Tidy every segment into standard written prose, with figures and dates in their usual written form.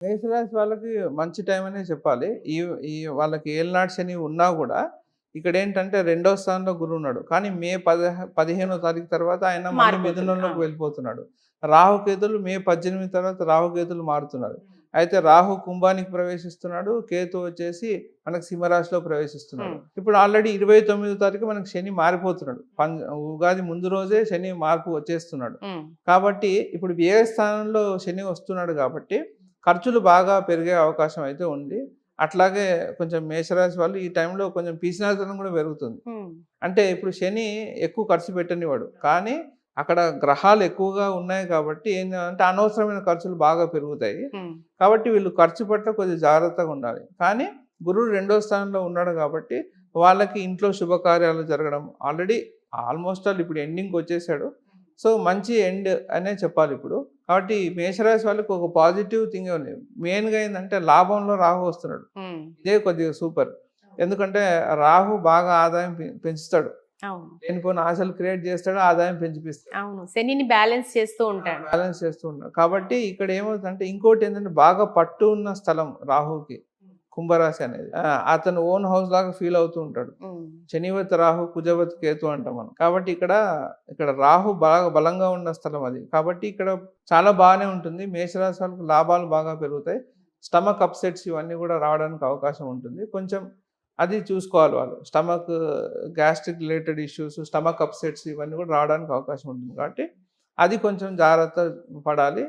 మేషరాశి వాళ్ళకి మంచి టైం అనే చెప్పాలి. ఈ ఈ వాళ్ళకి ఏలినాటి శని ఉన్నా గూడా ఇక్కడేంటంటే రెండో స్థానంలో గురువున్నాడు. కానీ మే 15వ తారీఖు తర్వాత ఆయన మళ్ళీ మారిపోతుంది. ఆ! మిథునంలోకి వెళ్ళిపోతున్నాడు. రాహుకేతులు మే 18 తర్వాత రాహుకేతులు మారుతున్నారు. అయితే రాహు కుంభానికి ప్రవేశిస్తున్నాడు. కేతు వచ్చేసి మనకు సింహరాశిలో ప్రవేశిస్తున్నాడు. హ్మ్. ఇప్పుడు ఆల్రెడీ 29వ తారీఖు మనకు శని మారిపోతున్నాడు. ఉగాది ముందు రోజే శని మార్పు వచ్చేస్తున్నాడు. హ్మ్. కాబట్టి ఇప్పుడు వ్యయ స్థానంలో శని వస్తున్నాడు కాబట్టి ఖర్చులు బాగా పెరిగే అవకాశం అయితే ఉంది. అట్లాగే కొంచెం మేషరాశి వాళ్ళు ఈ టైంలో కొంచెం పీసినారితనం కూడా పెరుగుతుంది. హ్మ్. అంటే ఇప్పుడు శని ఎక్కువ ఖర్చు పెట్టనివాడు. కానీ అక్కడ గ్రహాలు ఎక్కువగా ఉన్నాయి కాబట్టి ఏందంటే అనవసరమైన ఖర్చులు బాగా పెరుగుతాయి. హ్మ్. కాబట్టి వీళ్ళు ఖర్చు పట్ల కొద్దిగా జాగ్రత్తగా ఉండాలి. కానీ గురువు రెండో స్థానంలో ఉన్నాడు కాబట్టి వాళ్ళకి ఇంట్లో శుభకార్యాలు జరగడం ఆల్రెడీ ఆల్మోస్ట్ ఆల్ ఇప్పుడు ఎండింగ్‌కొచ్చేసాడు. సో, మంచి ఎండ్ అనే చెప్పాలిప్పుడు. కాబట్టి మేషరాశి వాళ్ళకి ఒక పాజిటివ్ థింగే ఉంది. మెయిన్‌గా ఏందంటే లాభంలో రాహు వస్తున్నాడు. హ్మ్. ఇదే కొద్దిగా సూపర్. ఎందుకంటే రాహు బాగా ఆదాయం పెంచుతాడు. అవును. లేనిపోని ఆశలు క్రియేట్ చేస్తాడు. ఆదాయం పెంచిపిస్తాడు. అవును. శనిని బ్యాలెన్స్ చేస్తూ ఉంటాడు. బ్యాలెన్స్ చేస్తూ ఉంటాడు. కాబట్టి ఇక్కడ ఏమవుతుందంటే ఇంకోటేంటంటే బాగా పట్టు ఉన్న స్థలం రాహుకి. కుంభరాశి అనేది. అతను ఓన్ హౌస్ లాగా ఫీల్ అవుతూ ఉంటాడు. హ్మ్. శనివత్ రాహు, కుజవత్ కేతు అంటాం మనం. కాబట్టి ఇక్కడ రాహు బాగా బలంగా ఉన్న స్థలం అది. కాబట్టి ఇక్కడ చాలా బాగానే ఉంటుంది. మేషరాశి వాళ్ళకి లాభాలు బాగా పెరుగుతాయి. స్టమక్ అప్సెట్స్ ఇవన్నీ కూడా రావడానికి అవకాశం ఉంటుంది. కొంచెం అది చూసుకోవాలి వాళ్ళు. Gastric related issues, stomach upsets ఇవన్నీ కూడా రావడానికి అవకాశం ఉంటుంది. కాబట్టి అది కొంచెం జాగ్రత్త పడాలి.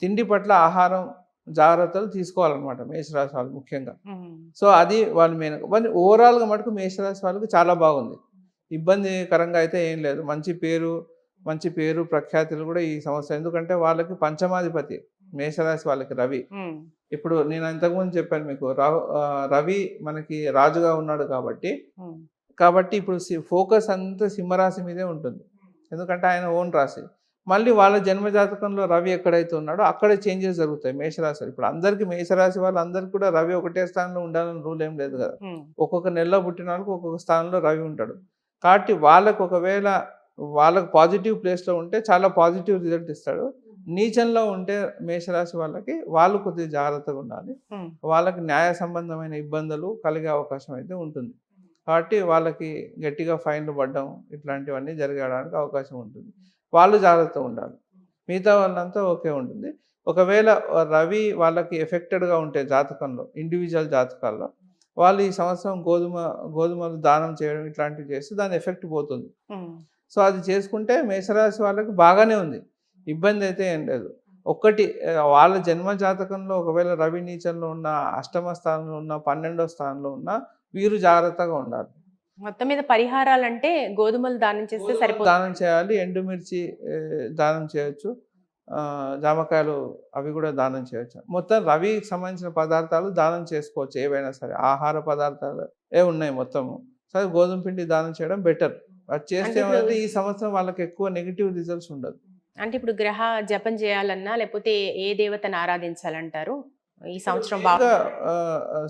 తిండి పట్ల ఆహారం జాగ్రత్తలు తీసుకోవాలనమాట మేషరాశి వాళ్ళు ముఖ్యంగా. హ్మ్. సో, అది వాళ్ళు మెయిన్. మరి ఓవరాల్‌గా మటుకు మేషరాశి వాళ్ళకి చాలా బాగుంది. ఇబ్బందికరంగా అయితే ఏం లేదు. మంచి పేరు ప్రఖ్యాతులు కూడా ఈ సంవత్సరం. ఎందుకంటే వాళ్ళకి పంచమాధిపతి మేషరాశి వాళ్ళకి రవి. హ్మ్. ఇప్పుడు నేను ఇంతకుముందు చెప్పాను మీకు రవి మనకి రాజుగా ఉన్నాడు కాబట్టి, హ్మ్. ఇప్పుడు ఫోకస్ అంతా సింహరాశి మీదే ఉంటుంది. ఎందుకంటే ఆయన ఓన్ రాశి. మళ్ళీ వాళ్ళ జన్మ జాతకంలో రవి ఎక్కడైతే ఉన్నాడో అక్కడే చేంజెస్ జరుగుతాయి మేషరాశి. ఇప్పుడు అందరికీ మేషరాశి వాళ్ళందరికీ కూడా రవి ఒకటే స్థానంలో ఉండాలని రూల్ ఏం లేదు గదా! హ్మ్. ఒక్కొక్క నెలలో పుట్టిన వాళ్ళకి ఒక్కొక్క స్థానంలో రవి ఉంటాడు. కాబట్టి వాళ్ళకి ఒకవేళ వాళ్ళకి పాజిటివ్ ప్లేస్‌లో ఉంటే చాలా పాజిటివ్ రిజల్ట్ ఇస్తాడు. నీచంలో ఉంటే మేషరాశి వాళ్ళకి వాళ్ళు కొద్దిగా జాగ్రత్తగా ఉండాలి. హ్మ్. వాళ్ళకి న్యాయ సంబంధమైన ఇబ్బందులు కలిగే అవకాశం అయితే ఉంటుంది. కాబట్టి వాళ్ళకి గట్టిగా ఫైన్‌లు పడడం ఇట్లాంటివన్నీ జరగడానికి అవకాశం ఉంటుంది. వాళ్ళు జాగ్రత్తగా ఉండాలి. మిగతా వాళ్ళంతా ఓకే ఉంటుంది. ఒకవేళ రవి వాళ్ళకి ఎఫెక్టెడ్‌గా ఉంటే జాతకంలో, ఇండివిడ్యువల్ జాతకాల్లో, వాళ్ళు ఈ సంవత్సరం గోధుమలు దానం చేయడం ఇట్లాంటివి చేస్తే దాని ఎఫెక్ట్ పోతుంది. హ్మ్. సో, అది చేసుకుంటే మేషరాశి వాళ్ళకి బాగానే ఉంది. ఇబ్బందయితే ఏం లేదు. ఒక్కటి వాళ్ళ జన్మ జాతకంలో ఒకవేళ రవి నీచంలో ఉన్న, అష్టమ స్థానంలో ఉన్న, 12వ స్థానంలో ఉన్న వీరు జాగ్రత్తగా ఉండాలి. మొత్తం మీద పరిహారాలంటే గోధుమలు దానం చేస్తే దానం సరిపోతుంది. చేయాలి. ఎండుమిర్చి దానం చేయొచ్చు. జామకాయలు అవి గూడా దానం చేయొచ్చు. మొత్తం రవికి సంబంధించిన పదార్థాలు దానం చేసుకోవచ్చు ఏవైనా సరే. ఆహార పదార్థాలు ఉన్నాయి మొత్తము. సరే గోధుమ పిండి దానం చేయడం బెటర్. అది చేస్తే అంటే ఇప్పుడు ఏమంటే ఈ సంవత్సరం వాళ్ళకి ఎక్కువ నెగెటివ్ రిజల్ట్స్ ఉండదు. గ్రహ జపం చేయాలన్నా లేకపోతే ఏ దేవతను ఆరాధించాలంటారు? ఈ ఇప్పుడు సంవత్సరం మెయిన్‌గా ఆహ్, ఆహ్,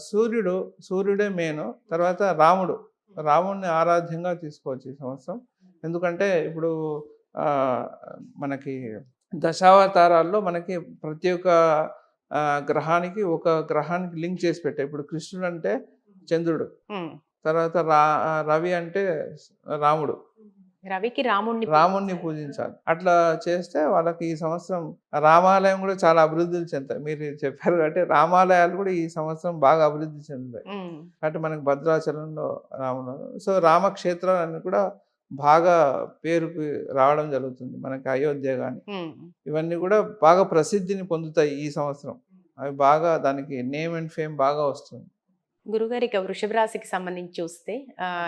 సూర్యుడే మెయిను. తర్వాత రాముడు. రాముడిని ఆరాధ్యంగా తీసుకోవచ్చు ఈ సంవత్సరం. ఎందుకంటే ఇప్పుడు ఆహ్, మనకి దశావతారాల్లో మనకి ప్రతి ఒక్క గ్రహానికి లింక్ చేసి పెట్టారు. ఇప్పుడు కృష్ణుడంటే చంద్రుడు. హ్మ్. తర్వాత రవి అంటే రాముడు. రవికి రాముడిని రాముడిని పూజించాలి. పూజించాలి. అట్లా చేస్తే వాళ్ళకి ఈ సంవత్సరం రామాలయం గూడా చాలా అభివృద్ధులు చెందుతాయి. మీరు చెప్పారు కాబట్టి రామాలయాలు గూడా ఈ సంవత్సరం బాగా అభివృద్ధి చెందుతాయి. హ్మ్. అంటే మనకి భద్రాచలంలో రాముడు. సో, రామక్షేత్రాలన్నీ కూడా బాగా పేరుకి రావడం జరుగుతుంది. మనకి అయోధ్య గాని, హ్మ్. ఇవన్నీ గూడా బాగా ప్రసిద్ధిని పొందుతాయి ఈ సంవత్సరం. అవి బాగా దానికి నేమ్ అండ్ ఫేమ్ బాగా వస్తుంది. గురుగారు ఇక వృషభ రాశికి సంబంధించి చూస్తే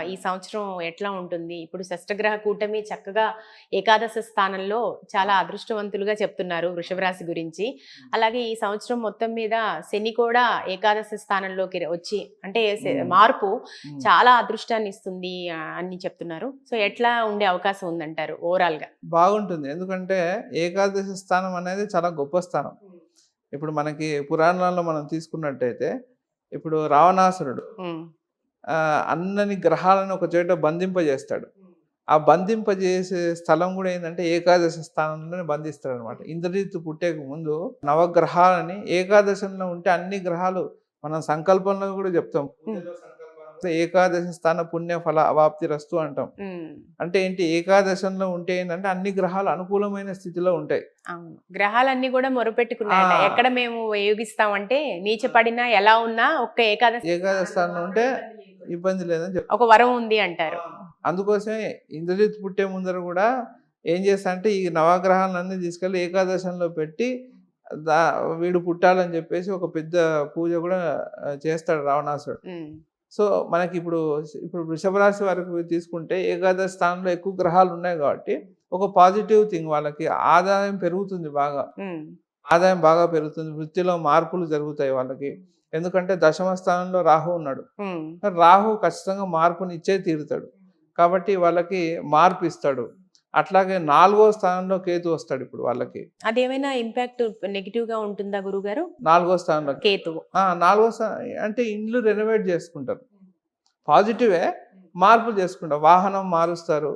ఈ సంవత్సరం ఎట్లా ఉంటుంది? ఇప్పుడు షష్టగ్రహ కూటమి చక్కగా ఏకాదశ స్థానంలో చాలా అదృష్టవంతులుగా చెప్తున్నారు వృషభ రాశి గురించి. అలాగే ఈ సంవత్సరం మొత్తం మీద శని కూడా ఏకాదశ స్థానంలోకి వచ్చి అంటే హ్మ్. మార్పు హ్మ్. చాలా అదృష్టాన్ని ఇస్తుంది అని చెప్తున్నారు. సో ఎట్లా ఉండే అవకాశం ఉందంటారు ఓవరాల్‌గా? బాగుంటుంది. ఎందుకంటే ఏకాదశి స్థానం అనేది చాలా గొప్ప స్థానం. ఇప్పుడు మనకి పురాణాల్లో మనం తీసుకున్నట్టయితే, ఇప్పుడు రావణాసురుడు హ్మ్. అన్నని గ్రహాలను ఒక చోట బంధింపజేస్తాడు. ఆ బంధింపజేసే స్థలం కూడా ఏంటంటే ఏకాదశి స్థానంలోనే బంధిస్తాడనమాట. ఇంద్రజిత్తు పుట్టేక ముందు నవగ్రహాలని ఏకాదశంలో ఉంటే అన్ని గ్రహాలు మనం సంకల్పంలో కూడా చెప్తాం. పూజలో సంకల్పంలో ఏకాదశి స్థాన పుణ్య ఫల అవాప్తిరస్తు అంటాం. అంటే ఏంటి ఏకాదశంలో ఉంటే ఏంటంటే అన్ని గ్రహాలు అనుకూలమైన స్థితిలో ఉంటాయి. అవును. గ్రహాలన్నీ కూడా మొరపెట్టుకున్నాయట. ఆ. ఎక్కడ మేము యోగిస్తామంటే నీచపడినా ఎలా ఉన్నా ఒక్క ఏకాదశి ఏకాదశి స్థానంలో ఉంటే ఇబ్బంది లేదని చెప్తాం. ఒక వరం ఉంది అంటారు. అందుకోసమే ఇంద్రజిత్ పుట్టే ముందర కూడా ఏం చేస్తారంటే ఈ నవగ్రహాలన్నీ తీసుకెళ్ళి ఏకాదశంలో పెట్టి దా వీడు పుట్టాలని చెప్పేసి ఒక పెద్ద పూజ కూడా చేస్తాడు రావణాసుడు. సో మనకి ఇప్పుడు వృషభ రాశి వరకు తీసుకుంటే ఏకాదశి స్థానంలో ఎక్కువ గ్రహాలు ఉన్నాయి కాబట్టి ఒక పాజిటివ్ థింగ్, వాళ్ళకి ఆదాయం పెరుగుతుంది బాగా. ఆదాయం బాగా పెరుగుతుంది, వృత్తిలో మార్పులు జరుగుతాయి వాళ్ళకి. ఎందుకంటే దశమ స్థానంలో రాహు ఉన్నాడు. రాహు ఖచ్చితంగా మార్పుని ఇచ్చే తీరుతాడు కాబట్టి వాళ్ళకి మార్పు ఇస్తాడు. అట్లాగే 4వ స్థానంలో కేతు వస్తాడు ఇప్పుడు వాళ్ళకి. అదేమైనా ఇంపాక్ట్ నెగిటివ్ గా ఉంటుందా గురుగారు? 4వ స్థానంలో కేతు 4వ అంటే ఇండ్లు రెనోవేట్ చేసుకుంటారు, పాజిటివే. మార్పులు చేసుకుంటారు, వాహనం మారుస్తారు,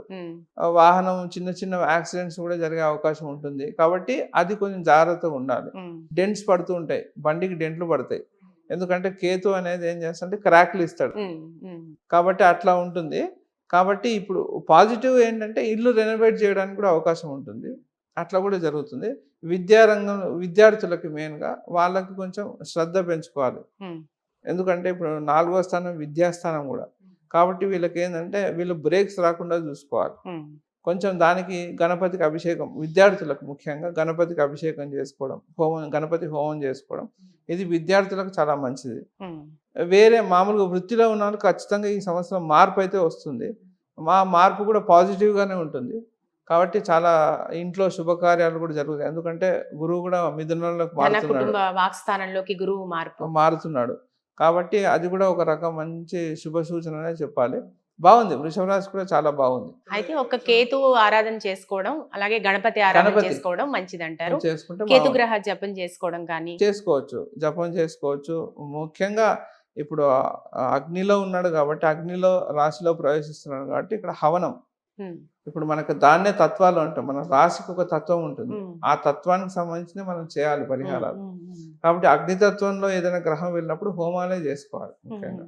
వాహనం చిన్న చిన్న యాక్సిడెంట్స్ కూడా జరిగే అవకాశం ఉంటుంది కాబట్టి అది కొంచెం జాగ్రత్తగా ఉండాలి. డెంట్స్ పడుతూ ఉంటాయి, బండికి డెంట్లు పడతాయి. ఎందుకంటే కేతు అనేది ఏం చేస్తాడంటే క్రాక్లు ఇస్తాడు కాబట్టి అట్లా ఉంటుంది. కాబట్టి ఇప్పుడు పాజిటివ్ ఏంటంటే ఇల్లు రెనోవేట్ చేయడానికి కూడా అవకాశం ఉంటుంది, అట్లా కూడా జరుగుతుంది. విద్యారంగం విద్యార్థులకి మెయిన్గా వాళ్ళకి కొంచెం శ్రద్ధ పెంచుకోవాలి. ఎందుకంటే ఇప్పుడు 4వ స్థానం విద్యాస్థానం కూడా కాబట్టి వీళ్ళకి ఏంటంటే వీళ్ళు బ్రేక్స్ రాకుండా చూసుకోవాలి. కొంచెం దానికి గణపతికి అభిషేకం, విద్యార్థులకు ముఖ్యంగా గణపతికి అభిషేకం చేసుకోవడం, గణపతి హోమం చేసుకోవడం, ఇది విద్యార్థులకు చాలా మంచిది. వేరే మామూలుగా వృత్తిలో ఉన్న వాళ్ళు ఖచ్చితంగా ఈ సంవత్సరం మార్పు అయితే వస్తుంది. మార్పు కూడా పాజిటివ్గానే ఉంటుంది కాబట్టి చాలా ఇంట్లో శుభకార్యాలు కూడా జరుగుతాయి. ఎందుకంటే గురువు కూడా మిథునంలోకి మారుతున్నాడు కాబట్టి అది కూడా ఒక రకం మంచి శుభ సూచననే చెప్పాలి. బాగుంది, వృషభ రాశి కూడా చాలా బాగుంది. అయితే ఒక కేతు ఆరాధన చేసుకోవడం, అలాగే గణపతి ఆరాధన చేసుకోవడం మంచిది అంటారు. చేసుకుంటే కేతు గ్రహ జపం చేసుకోవడం కానీ చేసుకోవచ్చు, జపం చేసుకోవచ్చు. ముఖ్యంగా ఇప్పుడు అగ్నిలో ఉన్నాడు కాబట్టి అగ్నిలో రాశిలో ప్రవేశిస్తున్నాడు కాబట్టి ఇక్కడ హవనం. ఇప్పుడు మనకు దాన్నే తత్వాలు అంటాం, మన రాశికి ఒక తత్వం ఉంటుంది, ఆ తత్వానికి సంబంధించి మనం చేయాలి పరిహారాలు. కాబట్టి అగ్నితత్వంలో ఏదైనా గ్రహం వెళ్ళినప్పుడు హోమాలే చేసుకోవాలి. ముఖ్యంగా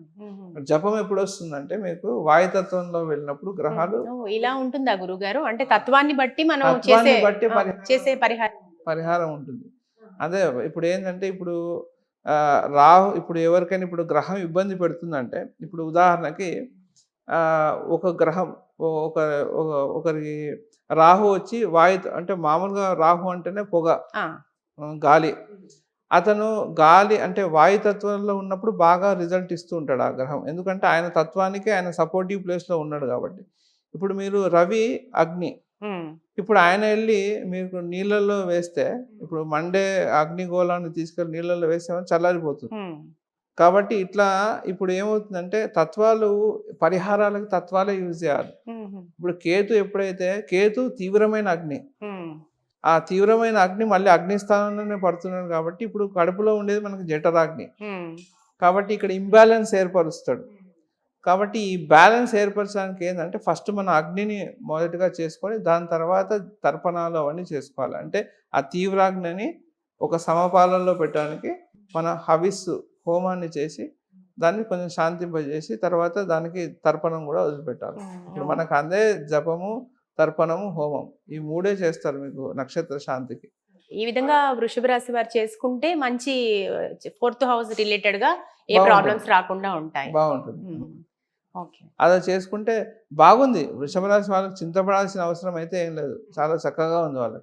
జపం ఎప్పుడు వస్తుందంటే మీకు వాయుతత్వంలో వెళ్ళినప్పుడు గ్రహాలు ఇలా ఉంటుందా గురుగారు? అంటే తత్వాన్ని బట్టి మనం చేసే పరిహారం ఉంటుంది. అదే ఇప్పుడు ఏంటంటే ఇప్పుడు రాహు ఇప్పుడు ఎవరికైనా ఇప్పుడు గ్రహం ఇబ్బంది పెడుతుందంటే ఇప్పుడు ఉదాహరణకి ఒక గ్రహం ఒకరికి రాహు వచ్చి అంటే మామూలుగా రాహు అంటేనే పొగ, గాలి. అతను గాలి అంటే వాయుతత్వంలో ఉన్నప్పుడు బాగా రిజల్ట్ ఇస్తూ ఉంటాడు ఆ గ్రహం, ఎందుకంటే ఆయన తత్వానికి ఆయన సపోర్టివ్ ప్లేస్లో ఉన్నాడు కాబట్టి. ఇప్పుడు మీరు రవి అగ్ని, ఇప్పుడు ఆయన వెళ్ళి మీకు నీళ్ళల్లో వేస్తే ఇప్పుడు మండే అగ్నిగోళాన్ని తీసుకెళ్ళి నీళ్ళల్లో వేస్తే చల్లారిపోతుంది. కాబట్టి ఇట్లా ఇప్పుడు ఏమవుతుందంటే తత్వాలు పరిహారాలకు తత్వాలే యూజ్ చేయాలి. ఇప్పుడు కేతు తీవ్రమైన అగ్ని, ఆ తీవ్రమైన అగ్ని మళ్ళీ అగ్నిస్థానంలోనే పడుతున్నాడు కాబట్టి ఇప్పుడు కడుపులో ఉండేది మనకి జఠరాగ్ని కాబట్టి ఇక్కడ ఇంబ్యాలెన్స్ ఏర్పరుస్తాడు. కాబట్టి ఈ బ్యాలెన్స్ ఏర్పరచడానికి ఏంటంటే ఫస్ట్ మన అగ్నిని మొదటిగా చేసుకొని దాని తర్వాత తర్పణాలు అవన్నీ చేసుకోవాలి. అంటే ఆ తీవ్రాగ్నిని ఒక సమపాలనలో పెట్టడానికి మన హవిస్సు హోమాన్ని చేసి దాన్ని కొంచెం శాంతింపజేసి తర్వాత దానికి తర్పణం కూడా వదిలిపెట్టాలి. ఇప్పుడు మనకు అందే జపము, తర్పణము, హోమం, ఈ 3 చేస్తారు మీకు నక్షత్ర శాంతికి. ఈ విధంగా వృషభ రాశి వారు చేసుకుంటే మంచి 4th హౌస్ రిలేటెడ్ గా ఏ ప్రాబ్లమ్స్ రాకుండా ఉంటాయి. బాగుంటుంది. అలా చేసుకుంటే బాగుంది. వృషభ రాశి వాళ్ళకి చింతపడాల్సిన అవసరం అయితే ఏం లేదు, చాలా చక్కగా ఉంది వాళ్ళకి.